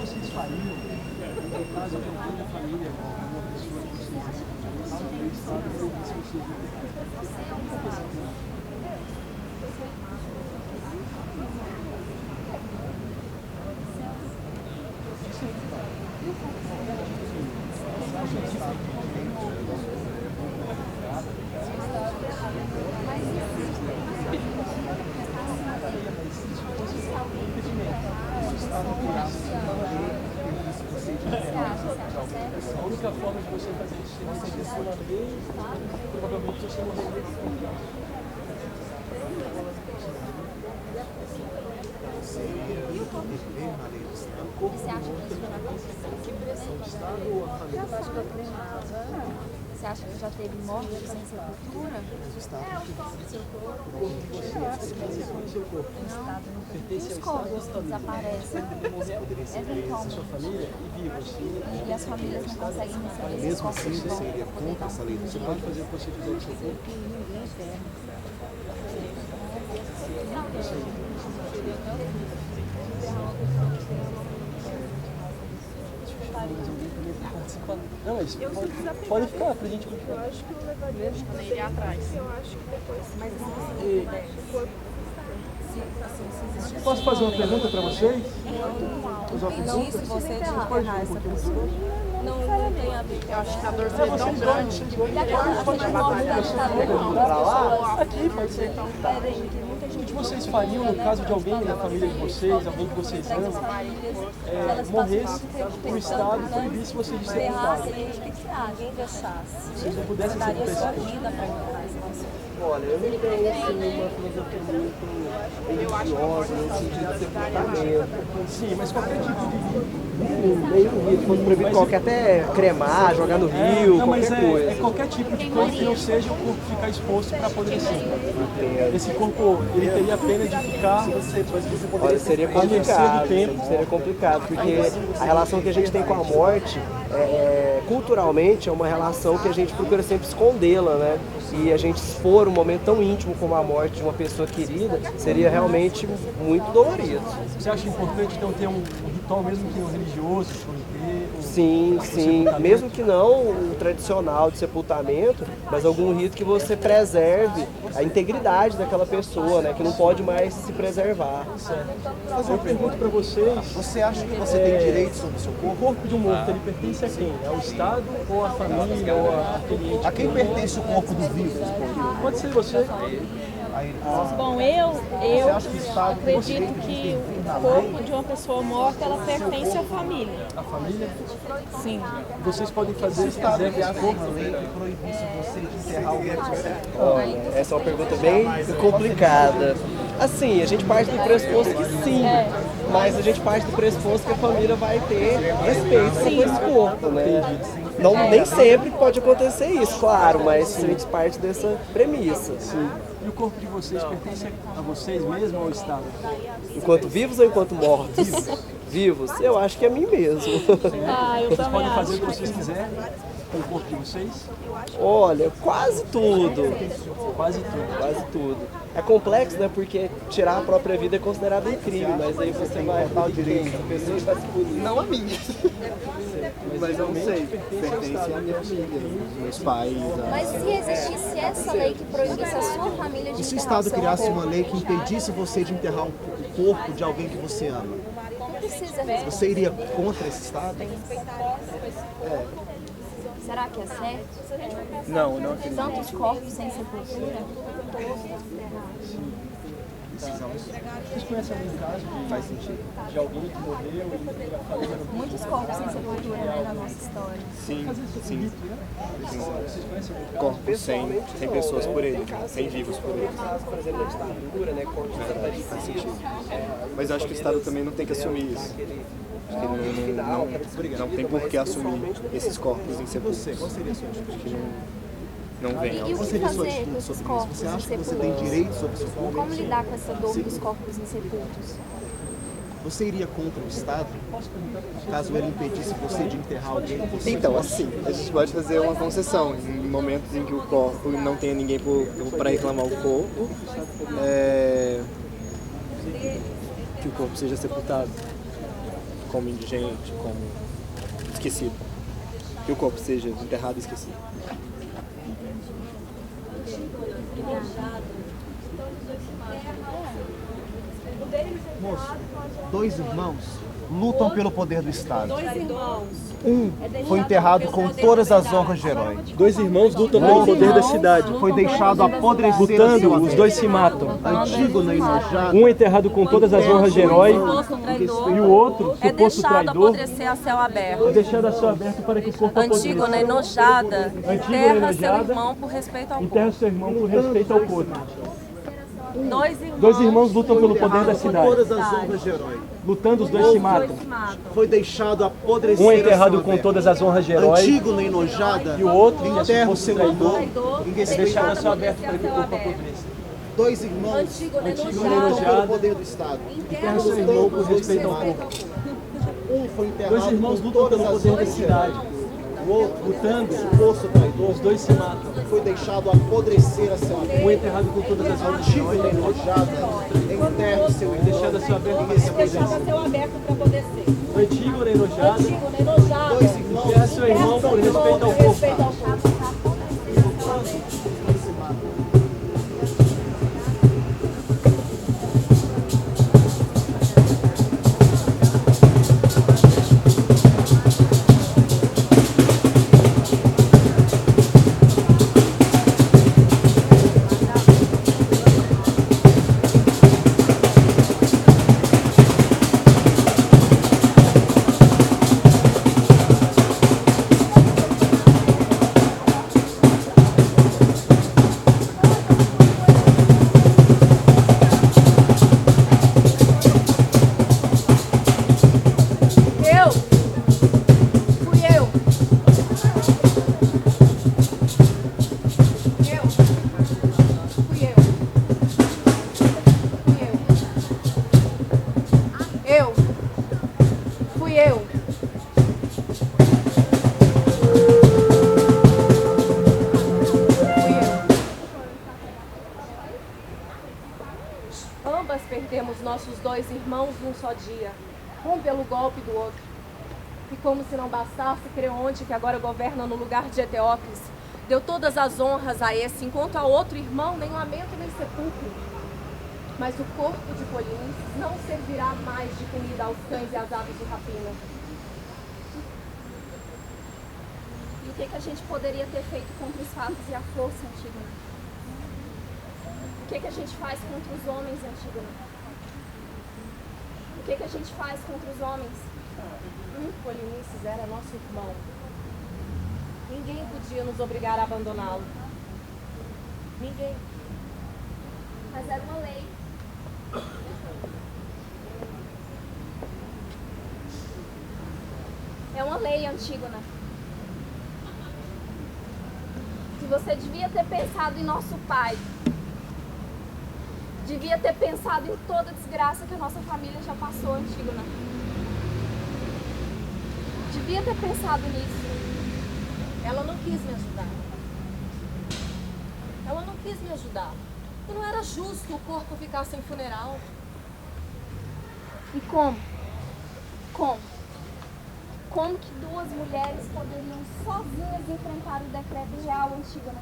Vocês fariam, no caso, alguém da família, uma pessoa que vocês o Estado proíbisse vocês a única forma de você fazer isso seria você descer uma vez, provavelmente você morreria. Você acha que isso já aconteceu? Você acha que já teve morte sem sepultura? Não. E os corpos que desaparecem? Eventualmente. Sua família e vivos. E as famílias não conseguem receber esses Mesmo corpos assim, de você volta seria para poder contra dar essa lei do Você Estado? pode fazer o que você quiser do seu corpo. Não, mas pode ficar pra gente continuar. Eu acho que eu levaria ele atrás. Eu acho que depois. Mas Posso fazer uma pergunta para vocês? Não, se você desenterrar essa pessoa, não tem a ver. eu acho que a dor seria tão grande. Aqui, pode ser. O que vocês fariam no caso de alguém da família de vocês, alguém que vocês amam, morresse, o Estado proibisse vocês de ser culpados? Alguém deixasse. Se vocês não pudessem ser Daria sua culpados. vida para honrar essa pessoa. Olha, eu não tenho assim, uma filosofia muito religiosa, no sentido de sepultamento. Sim, mas qualquer tipo de Nenhum rito, fosse proibido qualquer, até cremar, jogar no rio, não, mas qualquer coisa. é qualquer tipo de coisa que não seja o corpo ficar exposto para apodrecer. Esse corpo, ele teria a pena de ficar Olha, seria à mercê do complicado, tempo. seria complicado, porque a relação que a gente tem com a morte, culturalmente, é uma relação que a gente procura sempre escondê-la, né? E a gente expor um momento tão íntimo como a morte de uma pessoa querida, seria realmente muito dolorido. Você acha importante então ter um ritual mesmo que não religioso, tipo enterro? Sim, sim. Mesmo que não o tradicional de sepultamento, mas algum rito que você preserve a integridade daquela pessoa, né? Que não pode mais se preservar. Eu pergunto para vocês, Você acha que você tem direito sobre o seu o corpo? corpo de um morto, ele pertence a quem? Ao Estado ou à família ou àquele ente? A quem pertence o corpo dos vivos? Pode ser você. Bom, eu acredito que o corpo de uma pessoa morta, ela pertence à família. A família? Sim. Vocês podem fazer se quiser com esse corpo. Uma lei que proibisse você de enterrar alguém. Olha, essa é uma pergunta bem complicada. Assim, a gente parte do pressuposto que sim, mas a gente parte do pressuposto que a família vai ter respeito por esse corpo, né? Não, nem sempre pode acontecer isso, claro, mas a gente parte dessa premissa. E o corpo de vocês pertence a vocês mesmo ou ao Estado? Enquanto vivos ou enquanto mortos? Vivos? Eu acho que é a mim mesmo. Ah, eu Vocês também podem fazer o acho. que vocês quiserem com o corpo de vocês? Olha, quase tudo. Quase tudo. Quase tudo. É complexo, né? Porque tirar a própria vida é considerado um crime, mas aí você vai dar o direito da pessoa que vai se punir. Não a minha. Mas eu não sei. Pertence à minha família, meus pais. Mas se existisse essa lei que proibisse a sua família de E se o enterrar Estado seu criasse corpo? uma lei que impedisse você de enterrar o corpo de alguém que você ama? Não precisa responder. Você iria contra esse Estado? Será que é certo? Não, não acredito. Tantos corpos sem sepultura? Vocês conhecem algum caso de alguém que morreu e a família não Muitos corpos sem sepultura, né, na nossa história. Sim, sim. Vocês conhecem algum caso? Corpos sem pessoas por ele, sem vivos por ele. Por exemplo, da ditadura, né? Corpos desaparecidos. Mas eu acho que o Estado também não tem que assumir isso. Acho que não tem por que assumir esses corpos em sepulcros. Qual seria a sua atitude? Acho que não vem. E o Qual que seria a sua fazer atitude com esses sobre isso? corpos Você acha que você tem insepultos? direito sobre o seu corpo? Como lidar com essa dor dos corpos insepultos? Você iria contra o Estado, caso ele impedisse você de enterrar alguém? Então, assim, a gente pode fazer uma concessão. Em momentos em que o corpo não tenha ninguém para reclamar o corpo, que o corpo seja sepultado como indigente, como esquecido. Que o corpo seja enterrado e esquecido. Moço, 2 irmãos lutam pelo poder do Estado. 2 irmãos. Um foi enterrado com todas as honras de herói. 2 irmãos lutam pelo poder da cidade. Foi deixado apodrecer. Lutando, os 2 se matam. Antígona e Enojada. Um é enterrado com todas as honras de herói e o outro, É suposto deixado traidor, apodrecer a céu aberto. é deixado a céu aberto para que o corpo apodreça. Antígona, enojada, enterra seu enojada, irmão por respeito ao Enterra corpo. seu irmão por respeito ao corpo. 2 irmãos lutam pelo poder da Com cidade. todas as honras de herói. Lutando, os 2 se matam. Foi deixado apodrecer. Um é a enterrado céu com aberto. todas as honras de herói Antígona e Enojada. e o outro, enterra o seu traidor, amor em é deixado respeito. a céu aberto para que o corpo apodreça. 2 irmãos Antígona, lutam enojada, pelo poder do Estado. Enterra seu irmão por respeito ao corpo. Um foi enterrado 2 irmãos com lutam todas pelo as poder da honras de cidade. herói. O outro, Lutando, suposto traidor, os 2 se matam. foi deixado apodrecer a céu aberto. Um é enterrado com todas as honras de Antígona herói e Enojada enterra o seu irmão. deixado a céu aberto para que apodreça. céu aberto para poder ser. Antígona, enojada, Antígona, enojada, 2 irmãos enterra seu irmão por respeito ao corpo. Ambas perdemos nossos 2 irmãos num só dia, um pelo golpe do outro. E como se não bastasse, Creonte, que agora governa no lugar de Eteócles, deu todas as honras a esse, enquanto a outro irmão nem lamento nem sepulcro. Mas o corpo de Polinices não servirá mais de comida aos cães e às aves de rapina. E o que a gente poderia ter feito contra os fatos e a força, Antígona? O que a gente faz contra os homens, Antígona? O que a gente faz contra os homens? Polinices era nosso irmão. Ninguém podia nos obrigar a abandoná-lo. Ninguém. Mas era uma lei. É uma lei, Antígona. Que você devia ter pensado em nosso pai. Devia ter pensado em toda a desgraça que a nossa família já passou, Antígona. Devia ter pensado nisso. Ela não quis me ajudar. Ela não quis me ajudar. E não era justo o corpo ficar sem funeral. E como? Como? Como que 2 mulheres poderiam sozinhas enfrentar o decreto real, Antígona?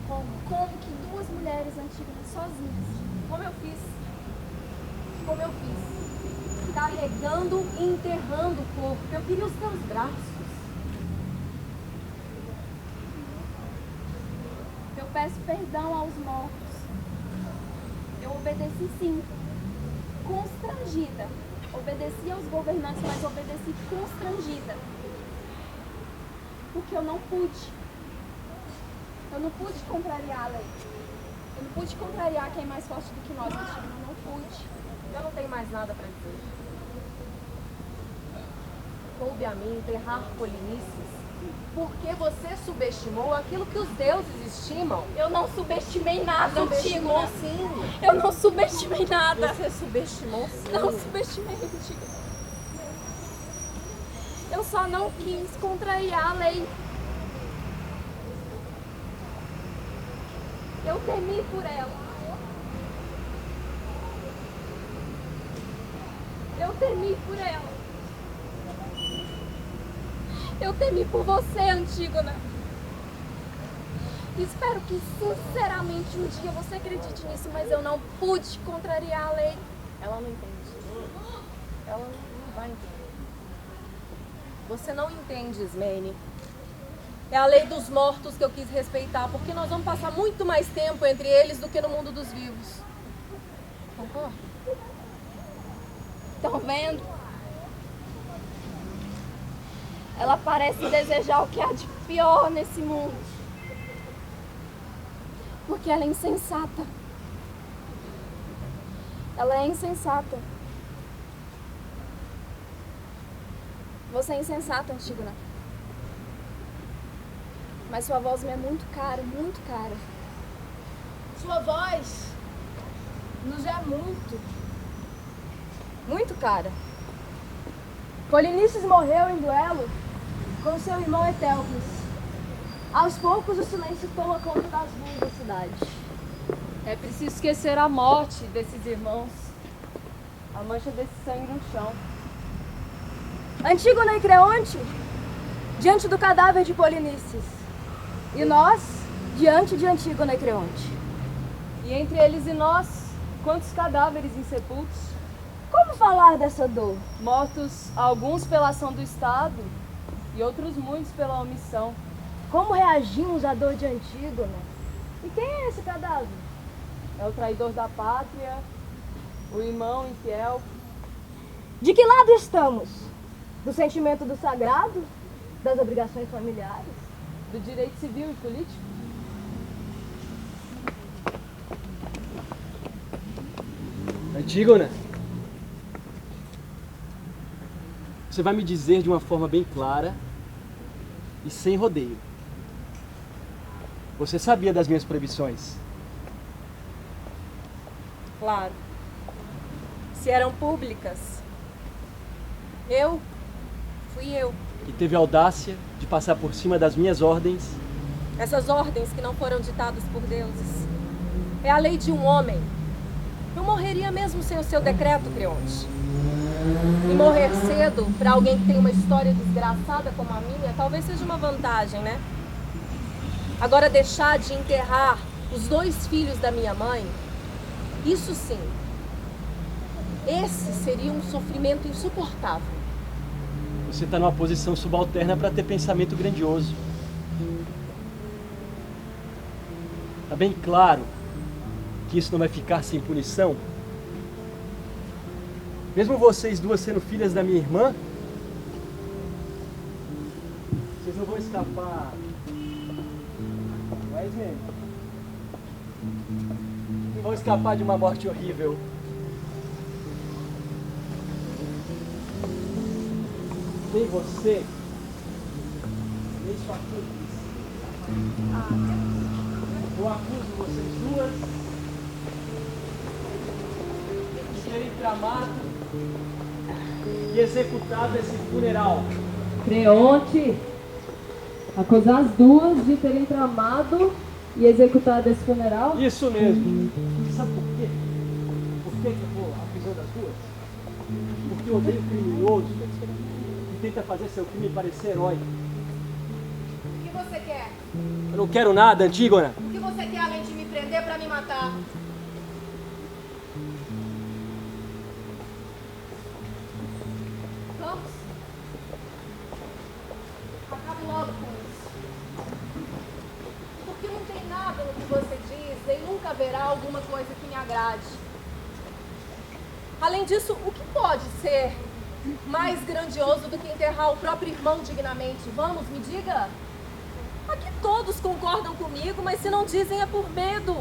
Como que 2 mulheres, Antígona, sozinhas? Como eu fiz. Como eu fiz. Carregando e enterrando o corpo. Eu queria os teus braços. Eu peço perdão aos mortos. Eu obedeci sim. Constrangida. Obedeci aos governantes, mas obedeci constrangida. Porque eu não pude. Eu não pude contrariar a lei. Eu não pude contrariar quem é mais forte do que nós, Antígona. Eu não pude. Eu não tenho mais nada para dizer. Coube a mim enterrar Polinices Porque você subestimou aquilo que os deuses estimam. Eu não subestimei nada, Subestimou Antígona. sim. Eu não subestimei nada. Você subestimou sim. Não subestimei, Antígona. Eu só não quis contrariar a lei. Eu temi por ela. Eu temi por ela. Eu temi por você, Antígona. Espero que, sinceramente, um dia você acredite nisso, mas eu não pude contrariar a lei. Ela não entende. Ela não vai entender. Você não entende, Ismene. É a lei dos mortos que eu quis respeitar, porque nós vamos passar muito mais tempo entre eles do que no mundo dos vivos. Concorda? Estão vendo? Ela parece desejar o que há de pior nesse mundo. Porque ela é insensata. Ela é insensata. Você é insensata, Antígona. Mas sua voz me é muito cara, muito cara. Sua voz nos é muito cara. Polinices morreu em duelo com seu irmão Eteocles. Aos poucos o silêncio toma conta das ruas da cidade. É preciso esquecer a morte desses irmãos, a mancha desse sangue no chão. Antígona e Creonte, diante do cadáver de Polinices. E nós, diante de Antígona e Creonte. E entre eles e nós, quantos cadáveres insepultos? Como falar dessa dor? Mortos alguns pela ação do Estado e outros muitos pela omissão. Como reagimos à dor de Antígona? E quem é esse cadáver? É o traidor da pátria, o irmão infiel. De que lado estamos? Do sentimento do sagrado? Das obrigações familiares? Do direito civil e político? Antígona, você vai me dizer de uma forma bem clara e sem rodeio. Você sabia das minhas proibições? Claro. Se eram públicas. Fui eu. E teve a audácia de passar por cima das minhas ordens. Essas ordens que não foram ditadas por deuses. É a lei de um homem. Eu morreria mesmo sem o seu decreto, Creonte. E morrer cedo, para alguém que tem uma história desgraçada como a minha, talvez seja uma vantagem, né? Agora, deixar de enterrar os 2 filhos da minha mãe, isso sim, esse seria um sofrimento insuportável. Você está numa posição subalterna para ter pensamento grandioso. Está bem claro que isso não vai ficar sem punição? Mesmo vocês duas sendo filhas da minha irmã, vocês não vão escapar. Mas mesmo. Não vão escapar de uma morte horrível. Nem você, nem sua cúmplice. Eu acuso vocês duas de terem tramado e executado esse funeral. Creonte, acusar as duas de terem tramado e executado esse funeral? Isso mesmo. Sabe por quê? Por que eu vou acusando as duas? Porque eu odeio criminoso que tenta fazer seu crime parecer herói. O que você quer? Eu não quero nada, Antígona. O que você quer além de me prender para me matar? Vamos? Acabe logo com isso. Porque não tem nada no que você diz, nem nunca haverá alguma coisa que me agrade. Além disso, o que pode ser mais grandioso do que enterrar o próprio irmão dignamente? Vamos, me diga. Aqui todos concordam comigo, mas se não dizem é por medo.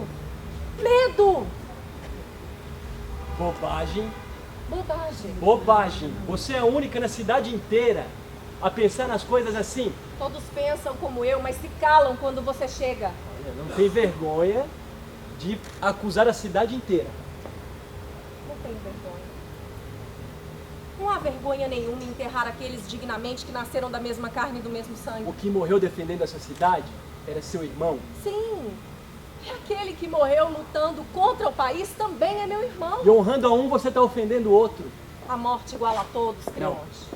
Medo! Bobagem. Bobagem. Bobagem. Você é a única na cidade inteira a pensar nas coisas assim? Todos pensam como eu, mas se calam quando você chega. Não tem vergonha de acusar a cidade inteira. Não tenho vergonha. Não há vergonha nenhuma em enterrar aqueles dignamente que nasceram da mesma carne e do mesmo sangue. O que morreu defendendo essa cidade era seu irmão. Sim. E aquele que morreu lutando contra o país também é meu irmão. E honrando a um, você está ofendendo o outro. A morte igual a todos, Creonte.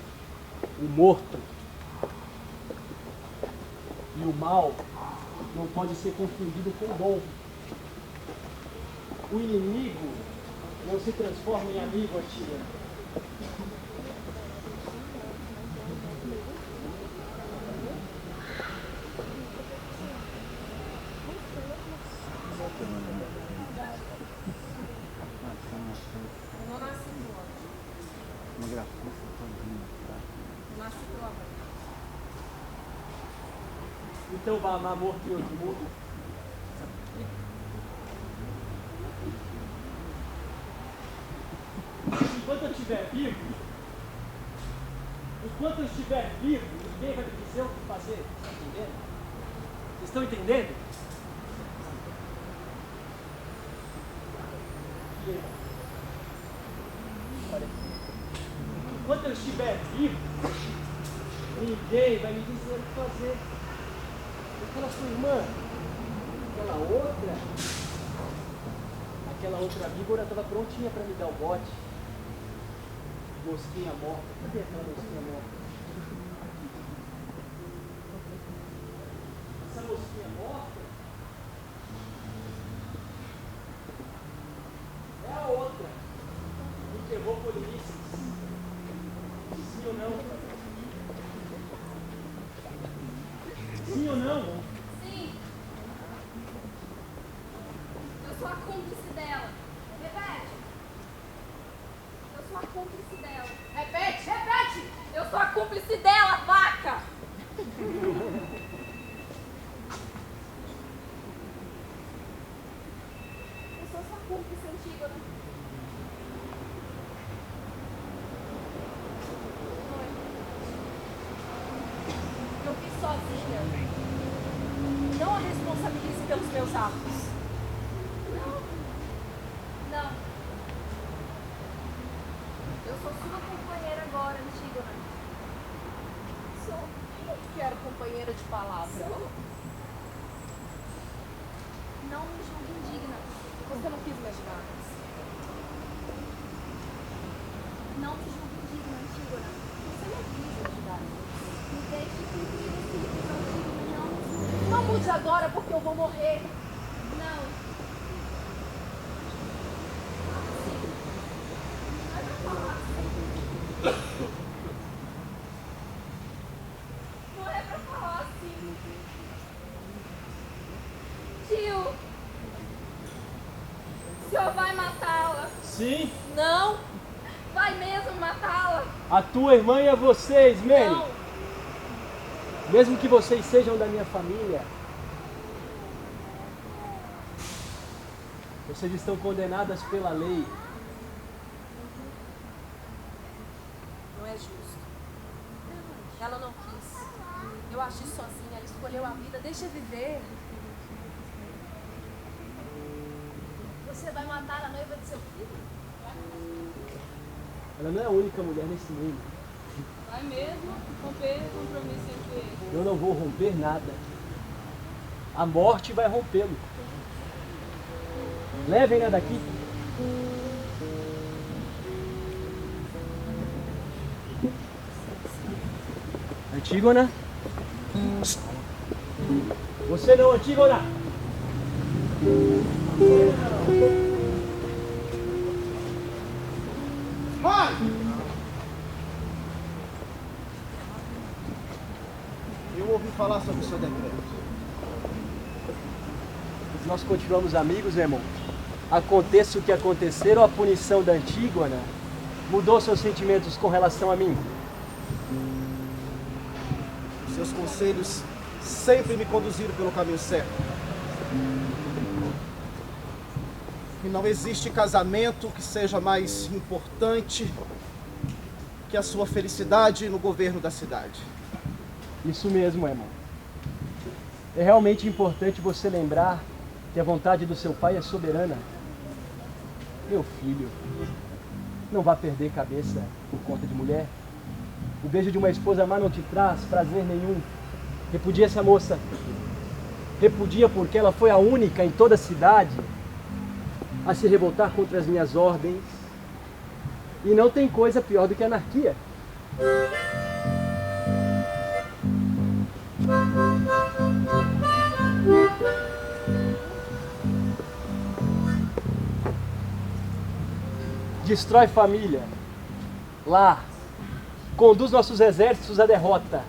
O morto e o mal não pode ser confundido com o bom. O inimigo não se transforma em amigo, Antígona. Eu não nasci morto. Eu nasci pelo amor. Então vai amar morto em outro mundo? Enquanto eu estiver vivo, ninguém vai me dizer o que fazer. Vocês estão entendendo? Olha, enquanto eu estiver vivo, ninguém vai me dizer o que fazer. Aquela sua irmã, aquela outra víbora estava prontinha para me dar o bote. Mosquinha morta. Cadê aquela mosquinha morta? Essa mosquinha morta é a outra. Me pegou por Ulisses. Sim ou não? Sim ou não? Sim. Eu sou a cúmplice dela. Repete. Eu sou a cúmplice dela. Repete, repete! Eu sou a cúmplice dela, vaca! Eu sou sua cúmplice, Antígona. Eu fiz sozinha. Não a responsabilize pelos meus atos. Não. Eu sou sua companheira agora, Antígona. Sou. Eu quero companheira de palavra. Não me julgue indigna. Você não quis imaginar. Não me julgue indigna, Antígona. Você não quis ajudar. Me deixe cumprir os ciclos, Antígona. Não mude agora porque eu vou morrer. Não. Não é pra falar assim. Tio, o senhor vai matá-la? Sim. Não. Vai mesmo matá-la? A tua irmã e a vocês, Mary. Não. Mesmo que vocês sejam da minha família, vocês estão condenadas pela lei. Não é justo. Ela não quis. Eu agi sozinha, ela escolheu a vida. Deixa viver. Você vai matar a noiva de seu filho? Ela não é a única mulher nesse mundo. Vai mesmo romper compromisso entre eles. Eu não vou romper nada. A morte vai rompê-lo. Levem-na daqui. Antígona? Você não, Antígona! Mãe! Eu ouvi falar sobre o seu decreto. Nós continuamos amigos, meu irmão. Aconteça o que acontecer, ou a punição da Antígona mudou seus sentimentos com relação a mim? Seus conselhos sempre me conduziram pelo caminho certo. E não existe casamento que seja mais importante que a sua felicidade no governo da cidade. Isso mesmo, Emma. É realmente importante você lembrar que a vontade do seu pai é soberana. Meu filho, não vá perder cabeça por conta de mulher. O beijo de uma esposa má não te traz prazer nenhum. Repudia essa moça. Repudia porque ela foi a única em toda a cidade a se revoltar contra as minhas ordens. E não tem coisa pior do que a anarquia. Destrói família, lar, conduz nossos exércitos à derrota.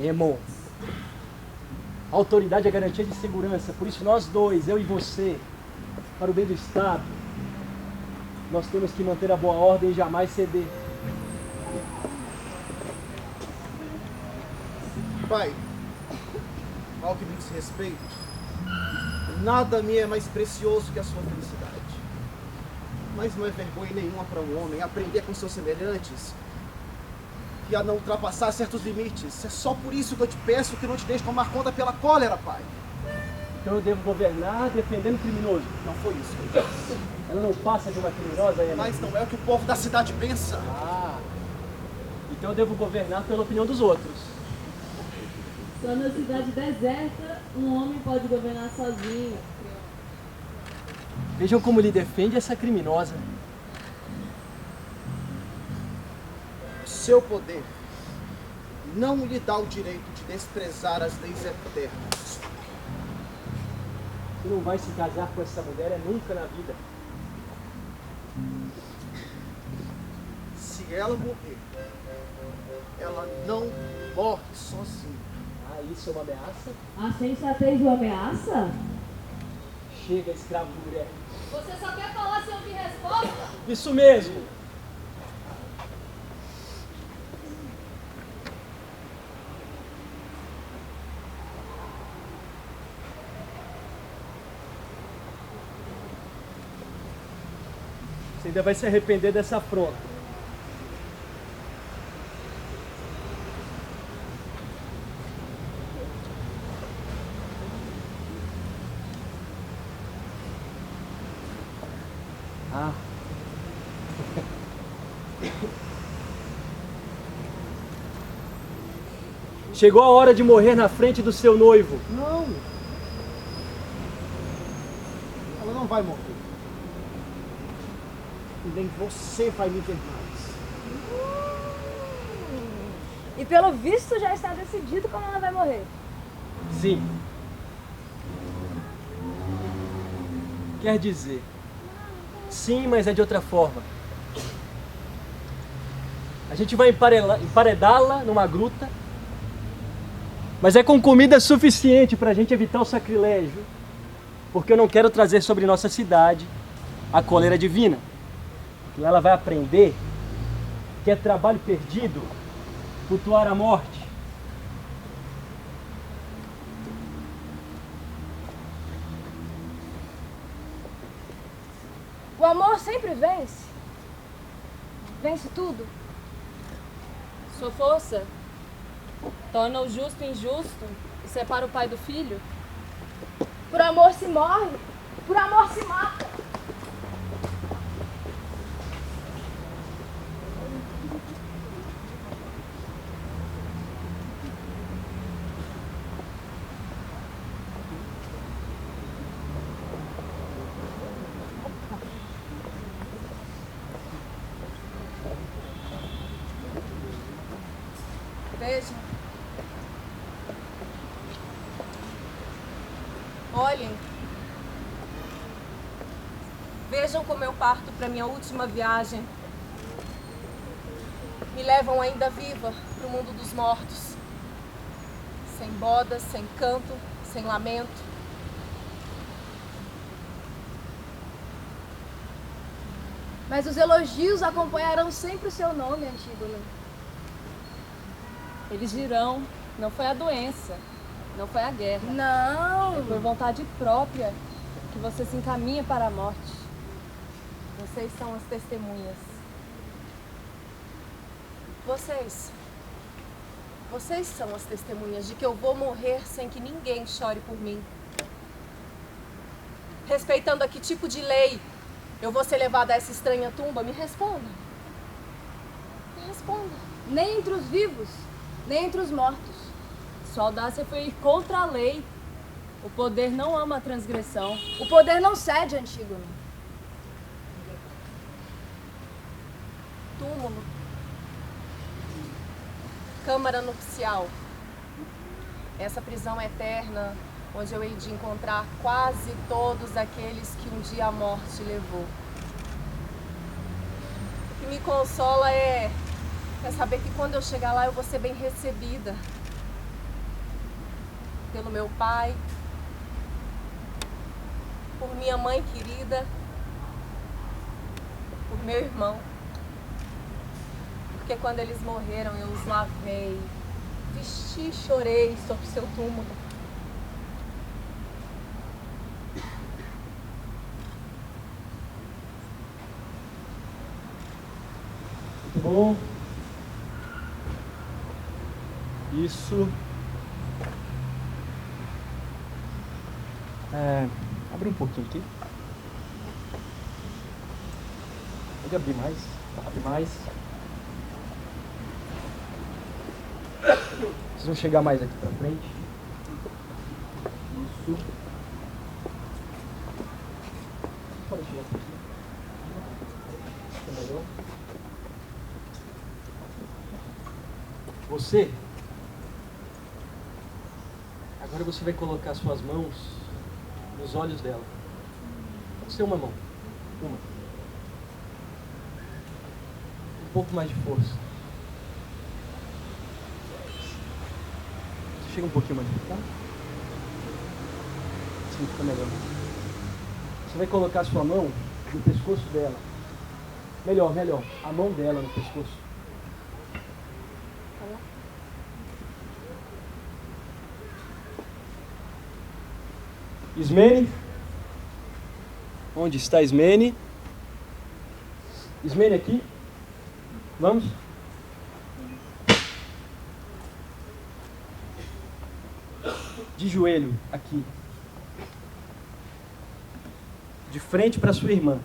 Emon, a autoridade é garantia de segurança, por isso nós dois, eu e você, para o bem do Estado, nós temos que manter a boa ordem e jamais ceder. Pai, ao que me diz respeito, nada me é mais precioso que a sua felicidade. Mas não é vergonha nenhuma para um homem aprender com seus semelhantes e a não ultrapassar certos limites. É só por isso que eu te peço que não te deixe tomar conta pela cólera, pai. Então eu devo governar defendendo o criminoso. Não foi isso que eu disse. Ela não passa de uma criminosa, Emma. Mas não é o que o povo da cidade pensa. Ah, então eu devo governar pela opinião dos outros. Só na cidade deserta um homem pode governar sozinho. Vejam como ele defende essa criminosa. Seu poder não lhe dá o direito de desprezar as leis eternas. Você não vai se casar com essa mulher nunca na vida. Se ela morrer, ela não morre sozinha. Ah, isso é uma ameaça? A sensatez uma ameaça? Chega, escravo de mulher. Você só quer falar sem ouvir resposta? Isso mesmo! Você ainda vai se arrepender dessa afronta. Ah. Chegou a hora de morrer na frente do seu noivo. Não. Ela não vai morrer. E nem você vai me ver mais. E pelo visto já está decidido como ela vai morrer. Sim. Quer dizer, sim, mas é de outra forma. A gente vai emparedá-la numa gruta, mas é com comida suficiente para a gente evitar o sacrilégio, porque eu não quero trazer sobre nossa cidade a cólera divina. E ela vai aprender que é trabalho perdido flutuar a morte. O amor sempre vence. Vence tudo. Sua força torna o justo injusto e separa o pai do filho. Por amor se morre, por amor se mata. Vejam. Olhem. Vejam como eu parto para minha última viagem. Me levam ainda viva para o mundo dos mortos. Sem bodas, sem canto, sem lamento. Mas os elogios acompanharão sempre o seu nome, Antígona. Eles dirão, não foi a doença, não foi a guerra. Não! É por vontade própria que você se encaminha para a morte. Vocês são as testemunhas. Vocês, Vocês são as testemunhas de que eu vou morrer sem que ninguém chore por mim. Respeitando a que tipo de lei eu vou ser levada a essa estranha tumba? Me responda. Me responda. Nem entre os vivos, nem entre os mortos. Sua audácia foi ir contra a lei. O poder não ama a transgressão. O poder não cede, Antígono. Túmulo. Câmara nupcial. Essa prisão eterna onde eu hei de encontrar quase todos aqueles que um dia a morte levou. O que me consola é saber que quando eu chegar lá eu vou ser bem recebida pelo meu pai, por minha mãe querida, por meu irmão. Porque quando eles morreram eu os lavei, vesti e chorei sobre seu túmulo. Muito bom. Isso. Abre um pouquinho aqui. Pode abrir mais. Abre mais. Vocês vão chegar mais aqui pra frente. Isso. Pode chegar aqui. Melhor. Você, agora você vai colocar suas mãos nos olhos dela. Pode ser uma mão. Uma. Um pouco mais de força. Você chega um pouquinho mais de força. Sim, fica melhor. Você vai colocar sua mão no pescoço dela. Melhor. A mão dela no pescoço. Ismene, onde está Ismene? Ismene aqui, vamos? De joelho, aqui, de frente para sua irmã.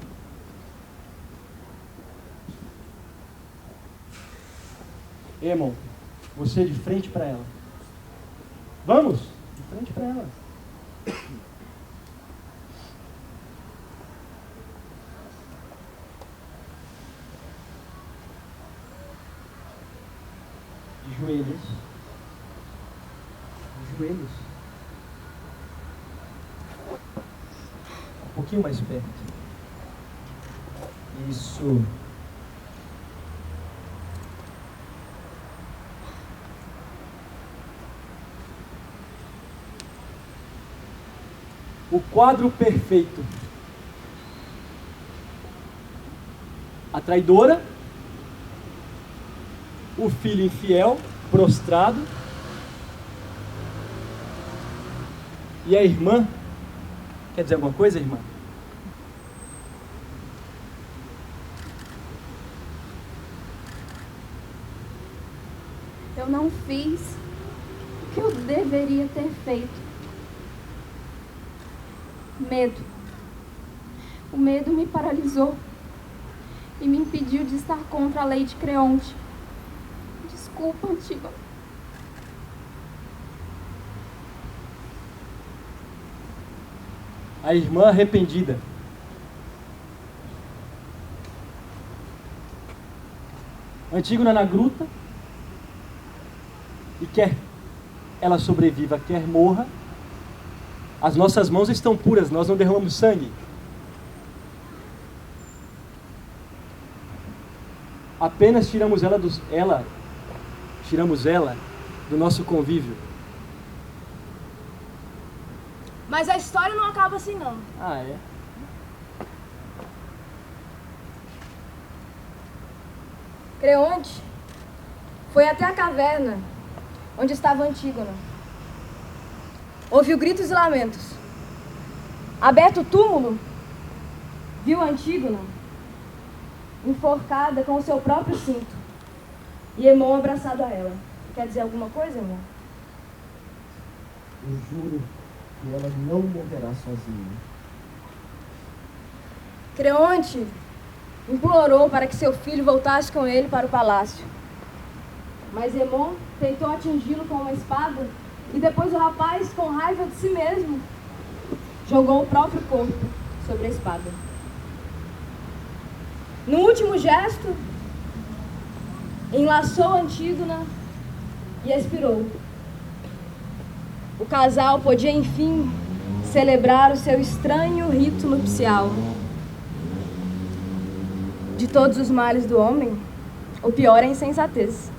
Emon, você de frente para ela. Vamos? De frente para ela. De joelhos. De joelhos. Um pouquinho mais perto. Isso. O quadro perfeito. A traidora, o filho infiel, prostrado, e a irmã. Quer dizer alguma coisa, irmã? Eu não fiz o que eu deveria ter feito. Medo. O medo me paralisou e me impediu de estar contra a lei de Creonte. Desculpa, Antígono. A irmã arrependida. Antígona na gruta, e quer ela sobreviva, quer morra, as nossas mãos estão puras, nós não derramamos sangue. Apenas tiramos ela do nosso convívio. Mas a história não acaba assim, não. Ah, é? Creonte foi até a caverna onde estava Antígona. Ouviu gritos e lamentos. Aberto o túmulo, viu Antígona enforcada com o seu próprio cinto e Emon abraçado a ela. Quer dizer alguma coisa, irmão? Eu juro que ela não morrerá sozinha. Creonte implorou para que seu filho voltasse com ele para o palácio. Mas Hemon tentou atingi-lo com uma espada e depois o rapaz, com raiva de si mesmo, jogou o próprio corpo sobre a espada. No último gesto, enlaçou Antígona e expirou. O casal podia, enfim, celebrar o seu estranho rito nupcial. De todos os males do homem, o pior é a insensatez.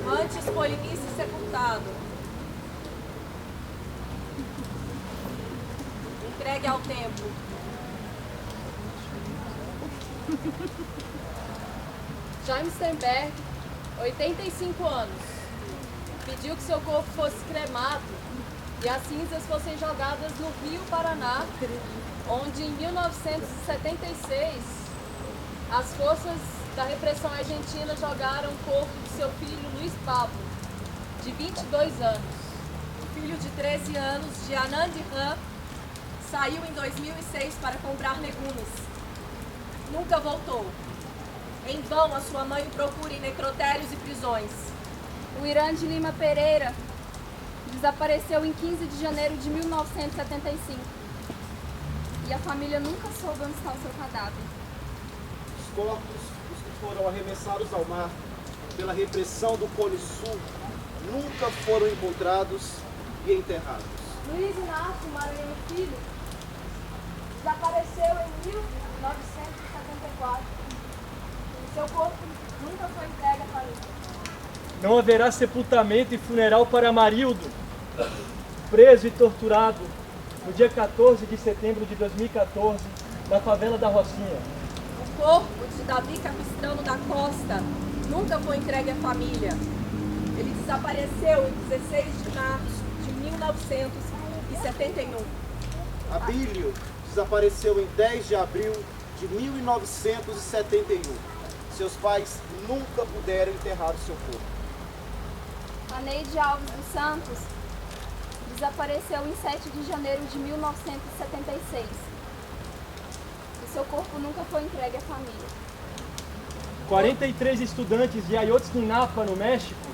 Antes Polinice sepultado, entregue ao tempo. Jaime Sternberg, 85 anos, pediu que seu corpo fosse cremado e as cinzas fossem jogadas no Rio Paraná, onde em 1976 as forças da repressão argentina jogaram o corpo de seu filho Luiz Pablo, de 22 anos. O filho de 13 anos, de Anand Han, saiu em 2006 para comprar legumes. Nunca voltou. Em vão a sua mãe o procura em necrotérios e prisões. O Irã de Lima Pereira desapareceu em 15 de janeiro de 1975. E a família nunca soube onde está o seu cadáver. Os corpos, os que foram arremessados ao mar pela repressão do Cone Sul, nunca foram encontrados e enterrados. Luiz Inácio Maranhão Filho desapareceu em 1974. Seu corpo nunca foi entregue à família. Não haverá sepultamento e funeral para Amarildo, preso e torturado no dia 14 de setembro de 2014, na favela da Rocinha. O corpo de Davi Capistrano da Costa nunca foi entregue à família. Ele desapareceu em 16 de março de 1971. Abílio desapareceu em 10 de abril de 1971. Seus pais nunca puderam enterrar o seu corpo. A Neide Alves dos Santos desapareceu em 7 de janeiro de 1976. E seu corpo nunca foi entregue à família. 43 estudantes de Ayotzinapa, no México,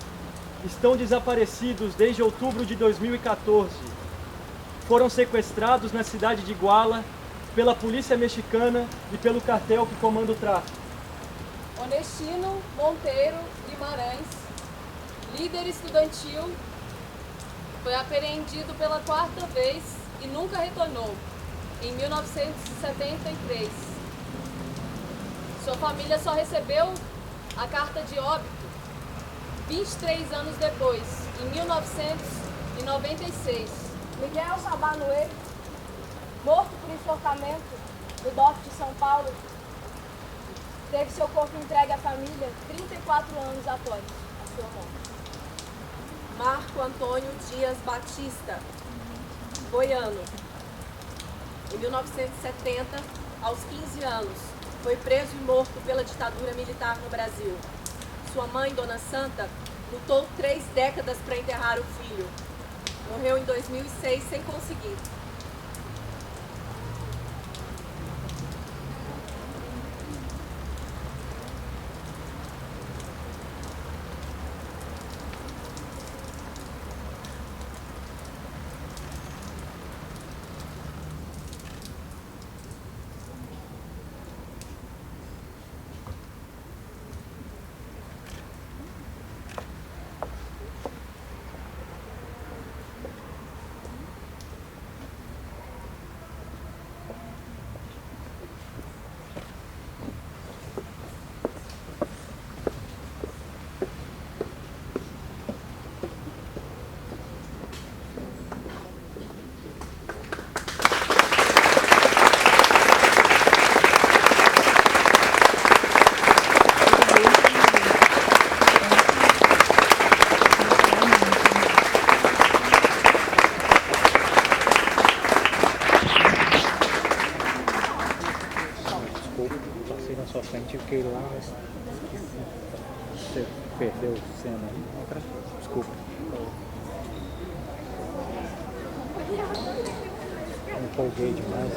estão desaparecidos desde outubro de 2014. Foram sequestrados na cidade de Iguala pela polícia mexicana e pelo cartel que comanda o tráfico. Onestino Monteiro Guimarães, líder estudantil, foi apreendido pela 4ª vez e nunca retornou, em 1973. Sua família só recebeu a carta de óbito 23 anos depois, em 1996. Miguel Sabanuê, morto por enforcamento no DOF de São Paulo, teve seu corpo entregue à família 34 anos após a sua morte. Marco Antônio Dias Batista, goiano. Em 1970, aos 15 anos, foi preso e morto pela ditadura militar no Brasil. Sua mãe, Dona Santa, lutou 3 décadas para enterrar o filho. Morreu em 2006 sem conseguir. repente eu fiquei lá, mas esqueci. Você perdeu cena aí? Desculpa. Me empolguei demais.